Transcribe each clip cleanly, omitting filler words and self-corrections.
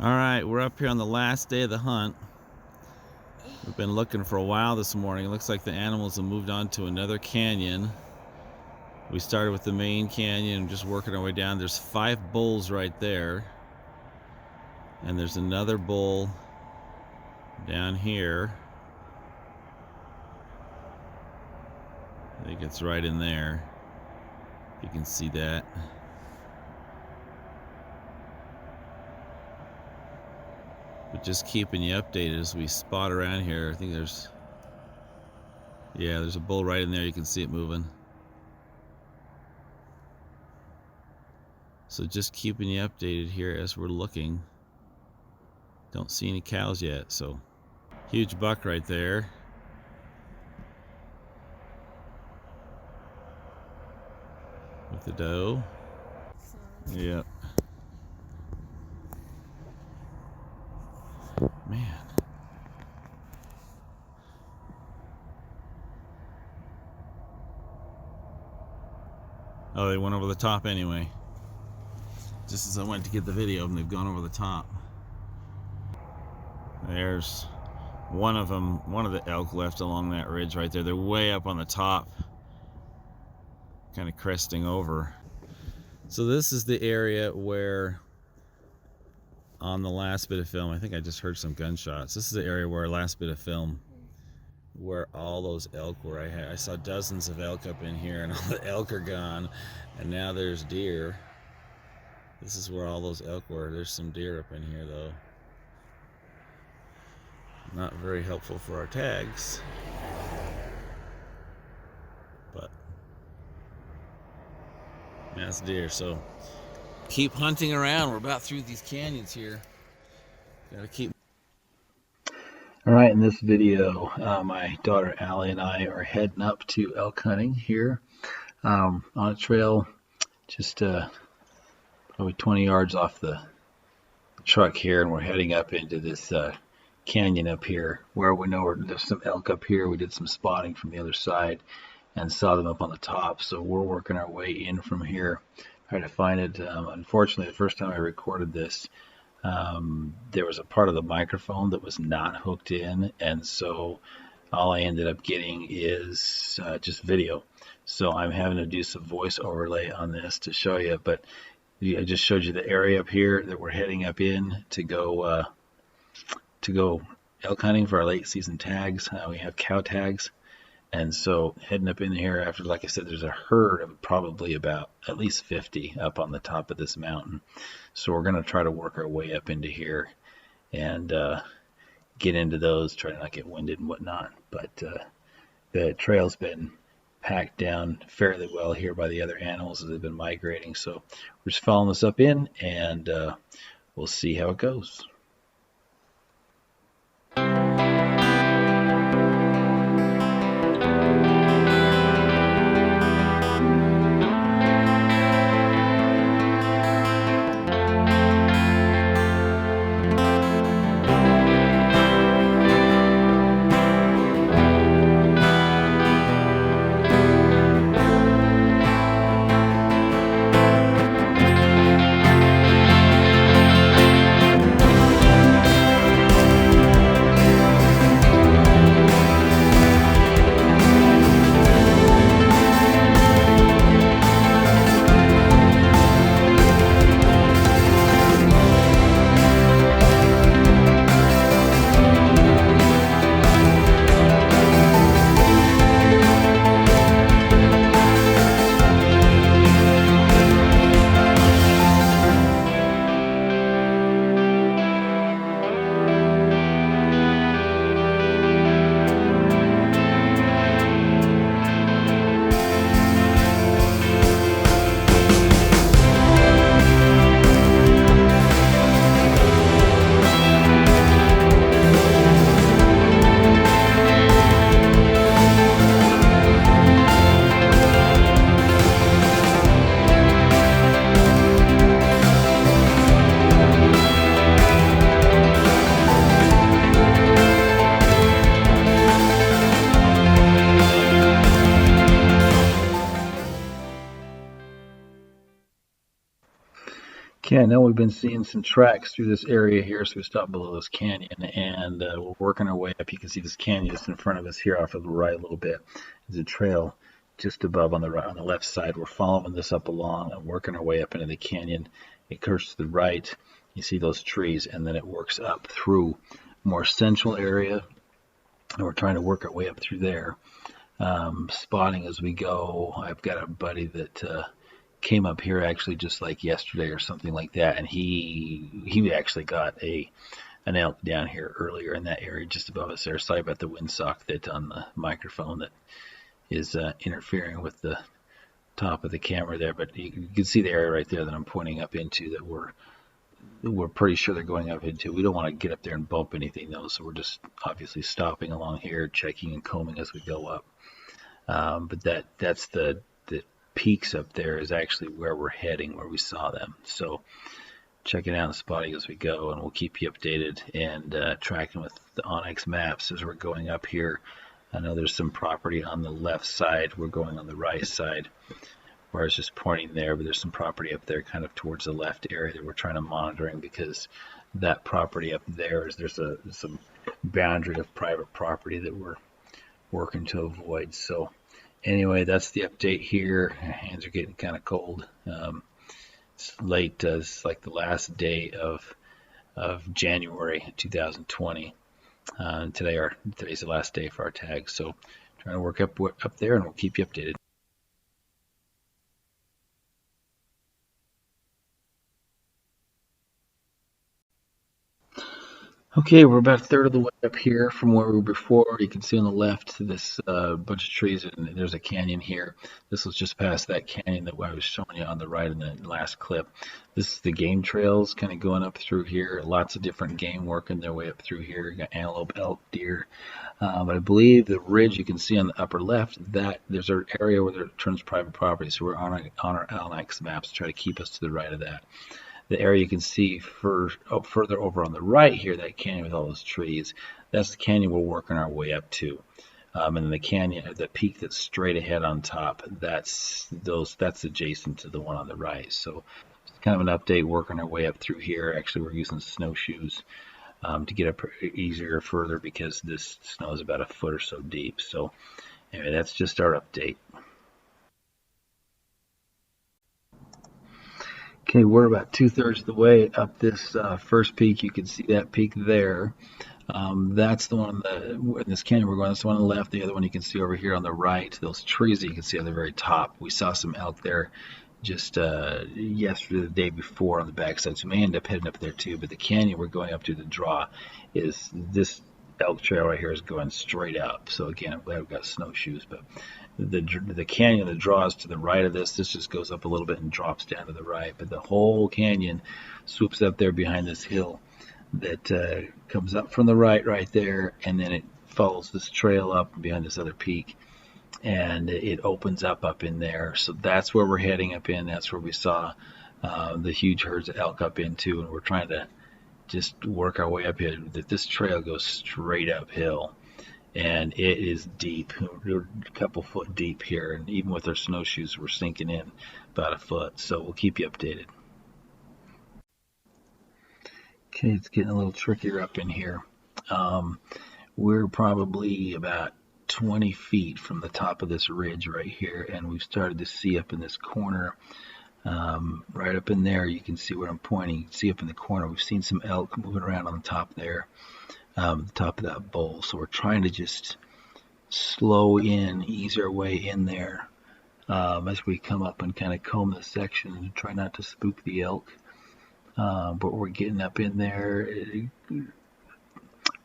Alright, we're up here on the last day of the hunt. We've been looking for a while this morning. It looks like the animals have moved on to another canyon. We started with the main canyon and just working our way down. There's 5 bulls right there. And there's another bull down here. I think it's right in there. You can see that. But just keeping you updated as we spot around here. I think there's a bull right in there. You can see it moving. So just keeping you updated here as we're looking. Don't see any cows yet, so huge buck right there. With the doe. Yep. Man. Oh, they went over the top anyway. Just as I went to get the video of them, they've gone over the top. There's one of them, one of the elk left along that ridge right there. They're way up on the top, kind of cresting over. So this is the area where, on the last bit of film, I think I just heard some gunshots. This is the area where last bit of film, where all those elk were. I saw dozens of elk up in here, and all the elk are gone, and now there's deer. This is where all those elk were. There's some deer up in here, though. Not very helpful for our tags, but that's deer. So keep hunting around. We're about through these canyons here. Gotta keep. All right, in this video, my daughter Allie and I are heading up to elk hunting here on a trail just probably 20 yards off the truck here, and we're heading up into this canyon up here where we know there's some elk up here. We did some spotting from the other side and saw them up on the top, so we're working our way in from here, trying to find it. Unfortunately, the first time I recorded this, there was a part of the microphone that was not hooked in, and so all I ended up getting is just video. So I'm having to do some voice overlay on this to show you, but I just showed you the area up here that we're heading up in to go elk hunting for our late season tags. We have cow tags, and so heading up in here after, like I said, there's a herd of probably about at least 50 up on the top of this mountain. So we're going to try to work our way up into here and get into those, try to not get winded and whatnot. But the trail's been packed down fairly well here by the other animals as they've been migrating. So we're just following this up in, and we'll see how it goes. Okay, I know we've been seeing some tracks through this area here, so we stopped below this canyon, and we're working our way up. You can see this canyon just in front of us here off to the right a little bit. There's a trail just above on the right, on the left side. We're following this up along and working our way up into the canyon. It curves to the right. You see those trees, and then it works up through more central area, and we're trying to work our way up through there. Spotting as we go. I've got a buddy that came up here actually just like yesterday or something like that, and he actually got an elk down here earlier in that area just above us there. Sorry about the windsock that on the microphone that is interfering with the top of the camera there, but you can see the area right there that I'm pointing up into that we're pretty sure they're going up into. We don't want to get up there and bump anything though, so we're just obviously stopping along here, checking and combing as we go up. But that's the peaks up there is actually where we're heading, where we saw them. So checking out and spotting as we go, and we'll keep you updated and tracking with the Onyx maps as we're going up here. I know there's some property on the left side. We're going on the right side where I was just pointing there, but there's some property up there kind of towards the left area that we're trying to monitoring, because that property up there is there's some boundary of private property that we're working to avoid. So anyway, that's the update here. Hands are getting kind of cold. It's late. It's like the last day of January 2020. Today's the last day for our tag. So trying to work up there, and we'll keep you updated. Okay, we're about a third of the way up here from where we were before. You can see on the left this bunch of trees, and there's a canyon here. This was just past that canyon that I was showing you on the right in the last clip. This is the game trails kind of going up through here. Lots of different game working their way up through here. You got antelope, elk, deer. But I believe the ridge you can see on the upper left, that there's an area where it turns private property. So we're on our Onyx maps to try to keep us to the right of that. The area you can see further over on the right here, that canyon with all those trees, that's the canyon we're working our way up to. And then the canyon, the peak that's straight ahead on top, that's adjacent to the one on the right. So it's kind of an update working our way up through here. Actually, we're using snowshoes to get up easier further because this snow is about a foot or so deep. So anyway, that's just our update. Okay, we're about 2/3 of the way up this first peak. You can see that peak there. That's the one in this canyon we're going. That's the one on the left. The other one you can see over here on the right. Those trees that you can see on the very top. We saw some elk there just yesterday, the day before on the backside. So we may end up heading up there too. But the canyon we're going up to, the draw, is this elk trail right here is going straight up. So again, I'm glad we've got snowshoes, but the canyon that draws to the right of this just goes up a little bit and drops down to the right, but the whole canyon swoops up there behind this hill that comes up from the right there, and then it follows this trail up behind this other peak, and it opens up in there. So that's where we're heading up in. That's where we saw the huge herds of elk up into, and we're trying to just work our way up here. That this trail goes straight uphill, and it is deep. We're a couple foot deep here, and even with our snowshoes, we're sinking in about a foot. So we'll keep you updated. Okay, it's getting a little trickier up in here. We're probably about 20 feet from the top of this ridge right here, and we've started to see up in this corner, right up in there. You can see where I'm pointing. You can see up in the corner, we've seen some elk moving around on the top there. The top of that bowl. So we're trying to just slow in, ease our way in there as we come up and kind of comb the section and try not to spook the elk. But we're getting up in there,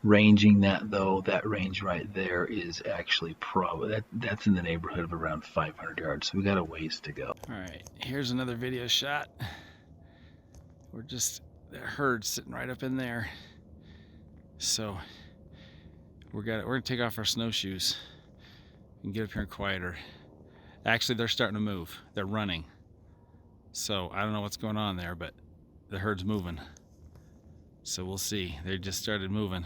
ranging that though. That range right there is actually probably that's in the neighborhood of around 500 yards. So we got a ways to go. All right, here's another video shot. We're just the herd sitting right up in there. So we're gonna take off our snowshoes and get up here and quieter. Actually, they're starting to move. They're running. So I don't know what's going on there, but the herd's moving. So we'll see. They just started moving.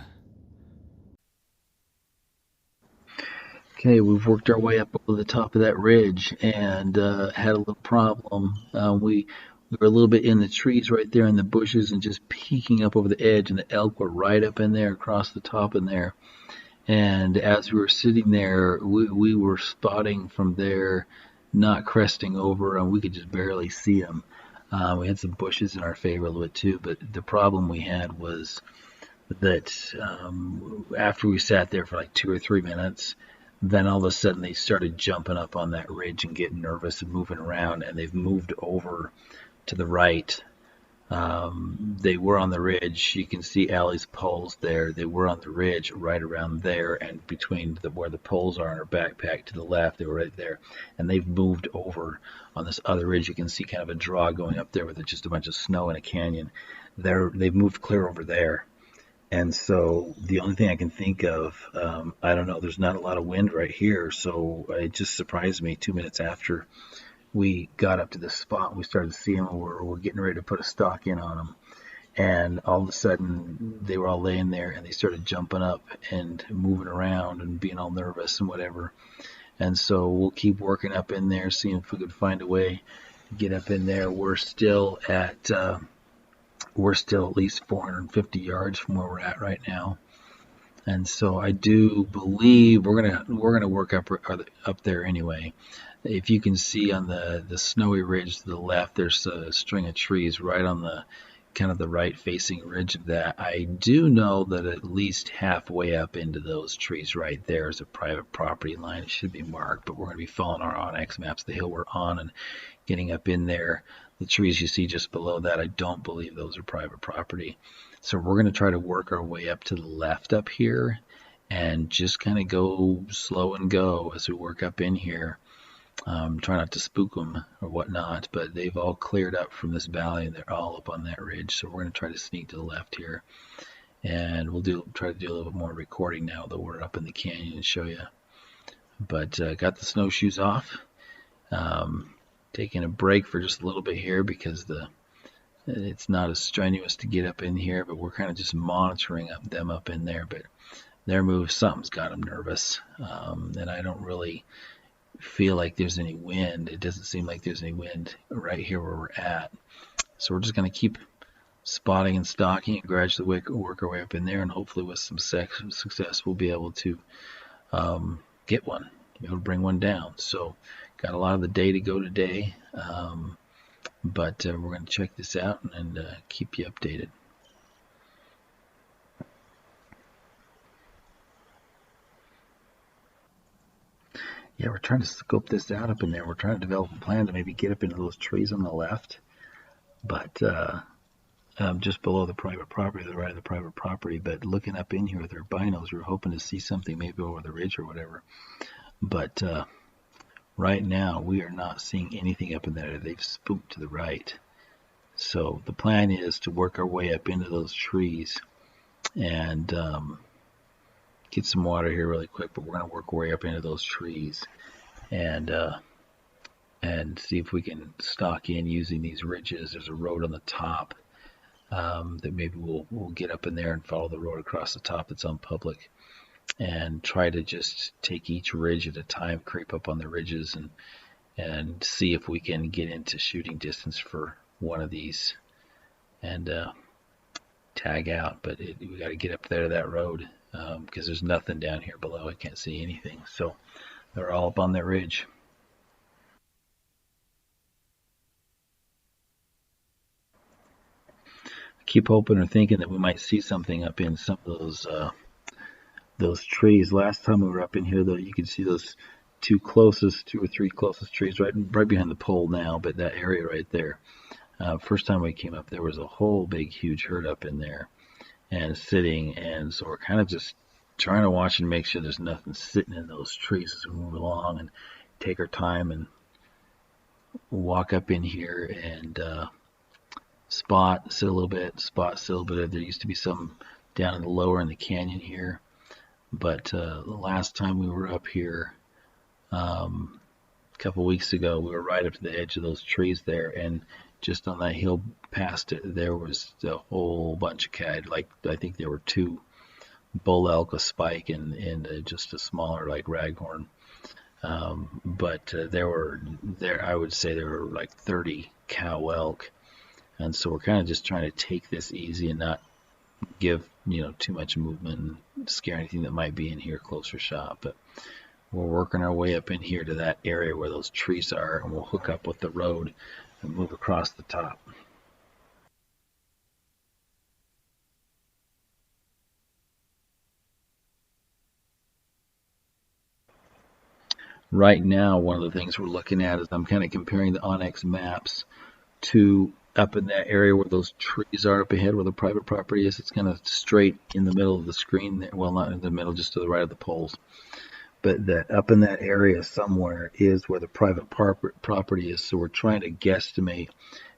Okay, we've worked our way up over the top of that ridge and had a little problem. We We were a little bit in the trees right there in the bushes and just peeking up over the edge, and the elk were right up in there across the top in there. And as we were sitting there, we were spotting from there, not cresting over, and we could just barely see them. We had some bushes in our favor a little bit too, but the problem we had was that after we sat there for like 2 or 3 minutes, then all of a sudden they started jumping up on that ridge and getting nervous and moving around, and they've moved over to the right. They were on the ridge. You can see Allie's poles there. They were on the ridge right around there, and between where the poles are in her backpack to the left, they were right there. And they've moved over on this other ridge. You can see kind of a draw going up there with just a bunch of snow in a canyon. They've moved clear over there. And so the only thing I can think of, I don't know, there's not a lot of wind right here, so it just surprised me 2 minutes after we got up to this spot, we started to see them, and we're getting ready to put a stalk in on them. And all of a sudden, they were all laying there, and they started jumping up and moving around and being all nervous and whatever. And so we'll keep working up in there, seeing if we could find a way to get up in there. We're still at least 450 yards from where we're at right now. And so I do believe we're gonna work up there anyway. If you can see on the snowy ridge to the left, there's a string of trees right on the kind of the right facing ridge of that. I do know that at least halfway up into those trees right there is a private property line. It should be marked, but we're going to be following our onX maps, the hill we're on, and getting up in there. The trees you see just below that, I don't believe those are private property. So we're going to try to work our way up to the left up here and just kind of go slow and go as we work up in here. Try not to spook them or whatnot, but they've all cleared up from this valley and they're all up on that ridge. So we're going to try to sneak to the left here, and we'll try to do a little bit more recording now that we're up in the canyon and show you. But got the snowshoes off, taking a break for just a little bit here because it's not as strenuous to get up in here, but we're kind of just monitoring them up in there. But their move, something's got them nervous, and I don't really feel like there's any wind. It doesn't seem like there's any wind right here where we're at. So we're just going to keep spotting and stalking and gradually work our way up in there, and hopefully with some success we'll be able to get one, be able to bring one down. So got a lot of the day to go today, but we're going to check this out and keep you updated. Yeah, we're trying to scope this out up in there. We're trying to develop a plan to maybe get up into those trees on the left, but just below the private property, the right of the private property. But looking up in here with our binos, we're hoping to see something maybe over the ridge or whatever. But right now, we are not seeing anything up in there. They've spooked to the right. So the plan is to work our way up into those trees and get some water here really quick, but we're going to work our way up into those trees and see if we can stalk in using these ridges. There's a road on the top that maybe we'll get up in there and follow the road across the top that's on public, and try to just take each ridge at a time, creep up on the ridges and see if we can get into shooting distance for one of these and tag out. But we got to get up there to that road because there's nothing down here below. I can't see anything. So they're all up on that ridge. I keep hoping or thinking that we might see something up in some of those trees. Last time we were up in here, though, you could see those two or three closest trees right behind the pole now, but that area right there. First time we came up, there was a whole big, huge herd up in there and sitting, and so we're kind of just trying to watch and make sure there's nothing sitting in those trees as we move along and take our time and walk up in here and spot, sit a little bit, spot, sit a little bit. There used to be some down in the lower in the canyon here, but the last time we were up here a couple weeks ago, we were right up to the edge of those trees there, and just on that hill past it, there was a whole bunch of cat. Like, I think there were 2 bull elk, a spike, and just a smaller like raghorn. But I would say there were like 30 cow elk And so we're kind of just trying to take this easy and not give, too much movement and scare anything that might be in here closer shot. But we're working our way up in here to that area where those trees are, and we'll hook up with the road and move across the top. Right now, one of the things we're looking at is I'm kind of comparing the Onyx maps to up in that area where those trees are up ahead where the private property is. It's kind of straight in the middle of the screen there. Well, not in the middle, just to the right of the poles. But that up in that area somewhere is where the private property is. So we're trying to guesstimate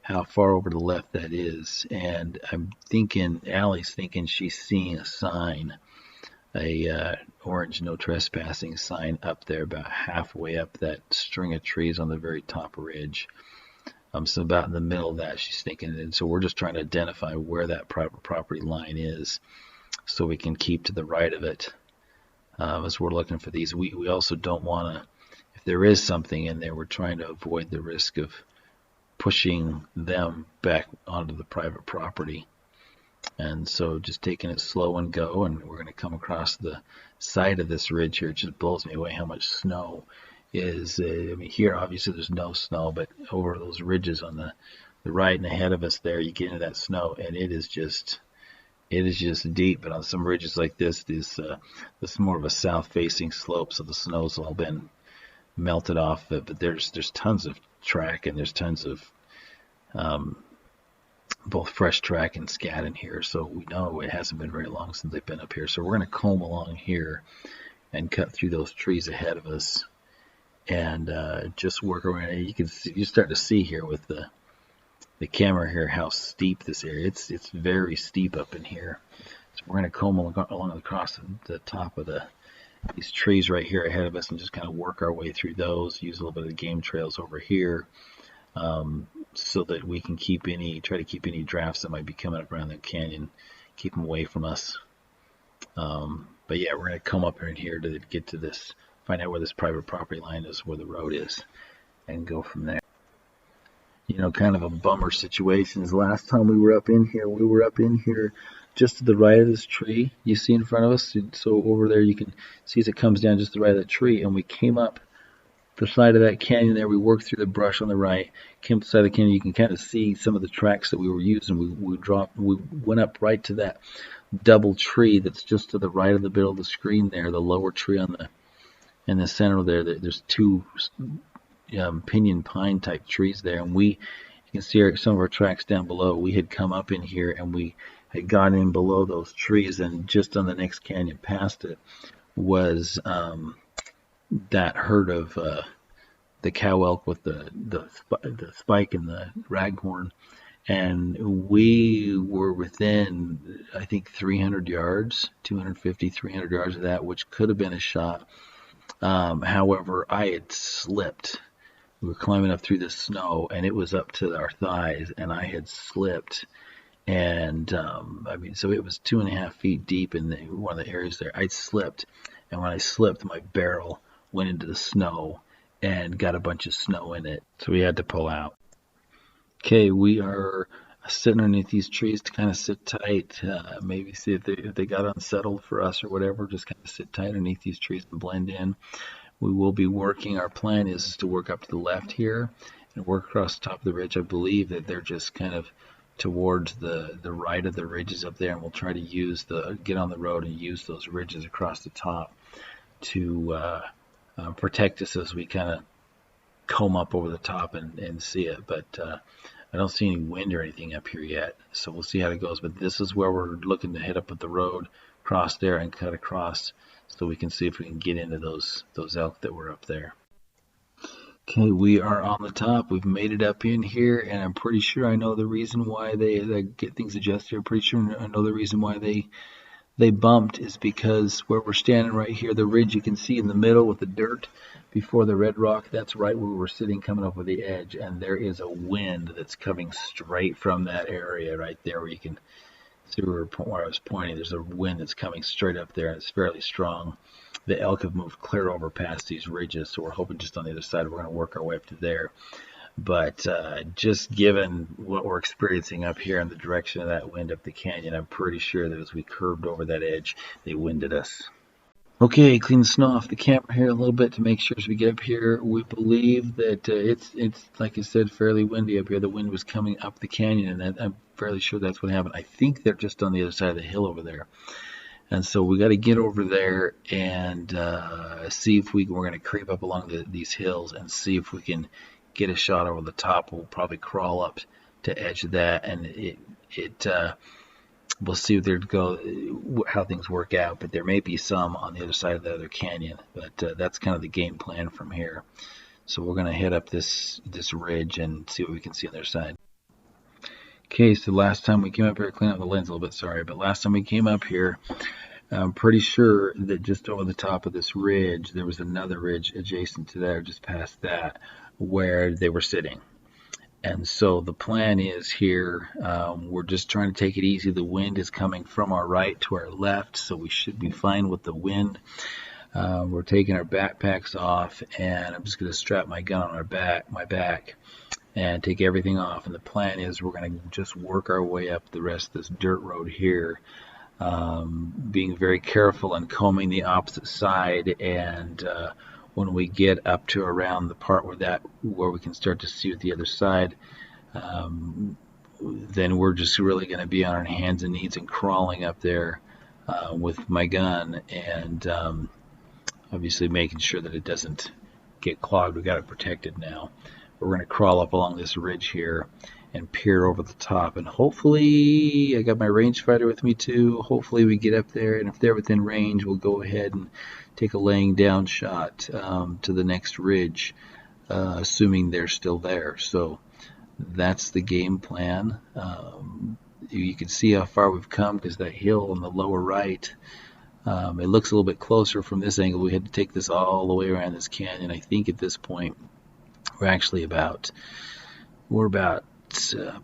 how far over to the left that is. And I'm thinking, Allie's thinking she's seeing a sign, a orange no trespassing sign up there about halfway up that string of trees on the very top ridge. So about in the middle of that, she's thinking. And so we're just trying to identify where that private property line is so we can keep to the right of it. As we're looking for these, we also don't want to, if there is something in there, we're trying to avoid the risk of pushing them back onto the private property. And so just taking it slow and go, and we're going to come across the side of this ridge here. It just blows me away how much snow is. I mean, here obviously there's no snow, but over those ridges on the right and ahead of us there, you get into that snow, and it is just deep. But on some ridges like this is more of a south-facing slope, so the snow's all been melted off. But there's tons of track, and there's tons of both fresh track and scat in here. So we know it hasn't been very long since they've been up here. So we're going to comb along here and cut through those trees ahead of us, and just work around. You start to see here with the camera here how steep this area. It's very steep up in here. So we're going to comb along across the top of these trees right here ahead of us and just kind of work our way through those. Use a little bit of the game trails over here, so that we can try to keep any drafts that might be coming up around the canyon, keep them away from us. But yeah, we're going to come up in here to get to this, find out where this private property line is, where the road is, and go from there. Kind of a bummer situation is last time we were up in here just to the right of this tree you see in front of us. So over there you can see as it comes down just to the right of that tree, and we came up the side of that canyon there. We worked through the brush on the right, came up the side of the canyon. You can kind of see some of the tracks that we were using. We went up right to that double tree that's just to the right of the middle of the screen there, the lower tree in the center there. There's two pinyon pine type trees there, and you can see some of our tracks down below. We had come up in here and we had gone in below those trees, and just on the next canyon past it was that herd of the cow elk with the spike and the raghorn, and we were within, I think, 300 yards, 250, 300 yards of that, which could have been a shot. However, I had slipped. We were climbing up through the snow, and it was up to our thighs, and I had slipped. And so it was 2.5 feet deep in one of the areas there. I slipped, and when I slipped, my barrel went into the snow and got a bunch of snow in it, so we had to pull out. Okay, we are sitting underneath these trees to kind of sit tight, maybe see if they got unsettled for us or whatever. Just kind of sit tight underneath these trees and blend in. We will be working, our plan is to work up to the left here and work across the top of the ridge. I believe that they're just kind of towards the right of the ridges up there, and we'll try to get on the road and use those ridges across the top to protect us as we kind of comb up over the top and see it. But I don't see any wind or anything up here yet, so we'll see how it goes. But this is where we're looking to hit up with the road, cross there and cut across, so we can see if we can get into those elk that were up there. Okay, we are on the top. We've made it up in here, and I'm pretty sure I know the reason why they get things adjusted. I'm pretty sure I know the reason why they bumped is because where we're standing right here, the ridge you can see in the middle with the dirt before the red rock, that's right where we're sitting coming up with the edge, and there is a wind that's coming straight from that area right there where you can see where I was pointing. There's a wind that's coming straight up there, and it's fairly strong. The elk have moved clear over past these ridges, so we're hoping just on the other side we're going to work our way up to there. But just given what we're experiencing up here in the direction of that wind up the canyon, I'm pretty sure that as we curved over that edge, they winded us. Okay, clean the snow off the camera here a little bit to make sure as we get up here. We believe that it's like I said, fairly windy up here. The wind was coming up the canyon, and I'm fairly sure that's what happened. I think they're just on the other side of the hill over there. And so we got to get over there and see if we're going to creep up along these hills and see if we can get a shot over the top. We'll probably crawl up to edge of that, and we'll see how things work out. But there may be some on the other side of the other canyon. But that's kind of the game plan from here. So we're going to head up this ridge and see what we can see on the other side. Okay, so last time we came up here, clean up the lens a little bit, sorry, but last time we came up here, I'm pretty sure that just over the top of this ridge, there was another ridge adjacent to that, or just past that, where they were sitting. And so the plan is here, we're just trying to take it easy. The wind is coming from our right to our left, so we should be fine with the wind. We're taking our backpacks off, and I'm just going to strap my gun on my back, and take everything off. And the plan is we're going to just work our way up the rest of this dirt road here, being very careful and combing the opposite side. And when we get up to around the part where we can start to see the other side, then we're just really going to be on our hands and knees and crawling up there with my gun, and obviously making sure that it doesn't get clogged. We got it protected now. We're going to crawl up along this ridge here and peer over the top, and hopefully, I got my rangefinder with me too, hopefully we get up there, and if they're within range, we'll go ahead and take a laying down shot to the next ridge, assuming they're still there. So that's the game plan. You can see how far we've come, because that hill on the lower right, it looks a little bit closer from this angle. We had to take this all the way around this canyon. I think at this point we're actually about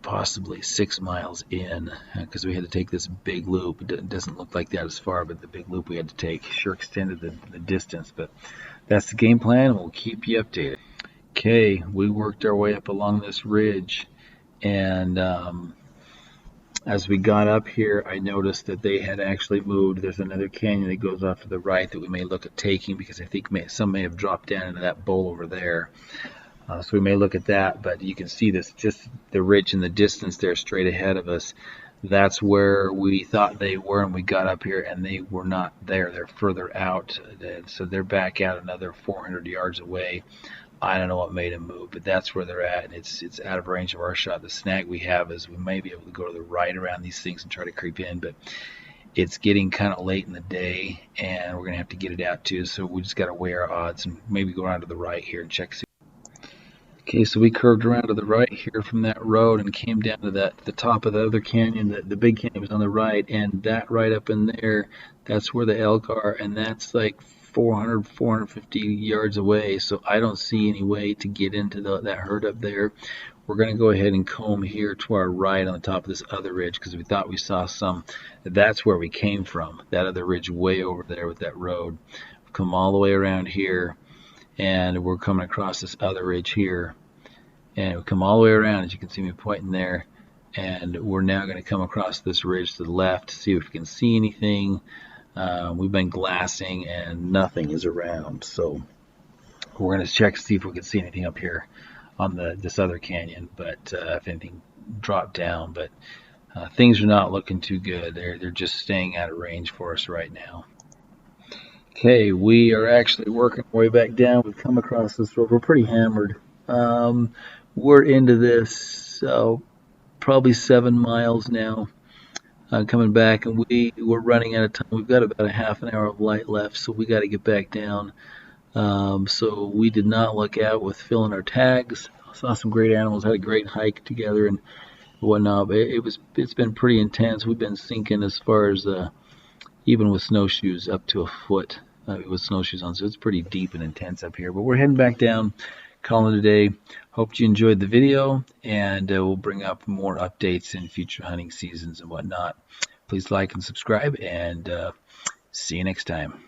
possibly 6 miles in, because we had to take this big loop. It doesn't look like that as far, but the big loop we had to take sure extended the distance. But that's the game plan, and we'll keep you updated. Okay, we worked our way up along this ridge, and as we got up here, I noticed that they had actually moved. There's another canyon that goes off to the right that we may look at taking, because I think some may have dropped down into that bowl over there. So we may look at that, but you can see this, just the ridge in the distance there straight ahead of us. That's where we thought they were, and we got up here and they were not there. They're further out, so they're back out another 400 yards away. I don't know what made them move, but that's where they're at, and it's out of range of our shot. The snag we have is we may be able to go to the right around these things and try to creep in, but it's getting kind of late in the day, and we're going to have to get it out too, so we just got to weigh our odds and maybe go around to the right here and check. Okay, so we curved around to the right here from that road and came down to the top of the other canyon. The big canyon was on the right, and that right up in there, that's where the elk are, and that's like 450 yards away. So I don't see any way to get into that herd up there. We're going to go ahead and comb here to our right on the top of this other ridge, because we thought we saw some. That's where we came from, that other ridge way over there with that road. We've come all the way around here, and we're coming across this other ridge here, and we come all the way around, as you can see me pointing there, and we're now going to come across this ridge to the left to see if we can see anything. We've been glassing and nothing is around, so we're going to check to see if we can see anything up here on this other canyon, but if anything dropped down. But things are not looking too good. They're just staying out of range for us right now. Okay, we are actually working our way back down. We've come across this road. We're pretty hammered. We're into this, so probably 7 miles now, coming back, and we're running out of time. We've got about a half an hour of light left, so we got to get back down. So we did not look out with filling our tags. Saw some great animals, had a great hike together and whatnot. But it's been pretty intense. We've been sinking as far as even with snowshoes up to a foot with snowshoes on, so it's pretty deep and intense up here. But we're heading back down, calling it a day. Hope you enjoyed the video, and we'll bring up more updates in future hunting seasons and whatnot. Please like and subscribe, and see you next time.